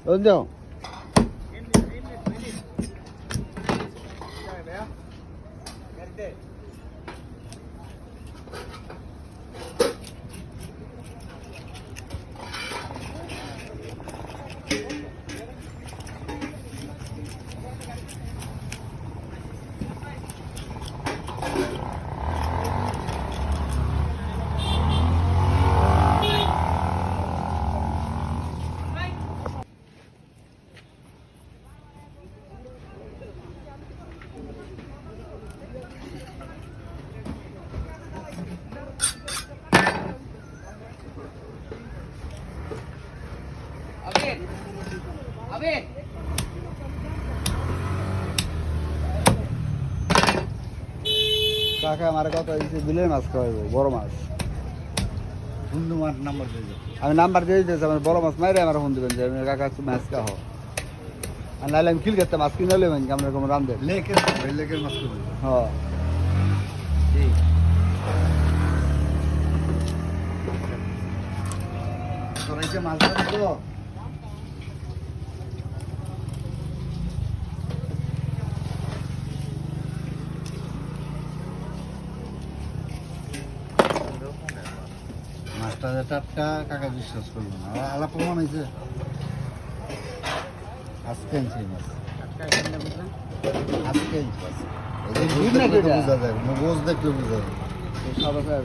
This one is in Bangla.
ওই দাও কাকা আমার কথা হচ্ছে বিলের মাছ খাওয়াইবো বড় মাছ বন্ধু মার নাম্বার দিয়ে যাও। আমি নাম্বার দিয়ে দিতেছি আমার বড় মাছ মাইরে আমার ফোন দিবেন যে আমি কাকা মাছ খাওয়া আর নাহলে আমি খিল খেতে মাছ কিনে নেবেন আপনার কোনো রান্ধে লেকের ভাই লেকের মাছ করবে হ্যাঁ সরাইছে মাছ ধরে তো মাছটা যে টাটকা কাকা বিশ্বাস করবো না আলাপ প্রমাণ হয়েছে আজকে আনছি এই মাছ আজকে আনছি মাছ বোঝা যায় বোঝ দেখলে বোঝা যায় সাদা খাওয়া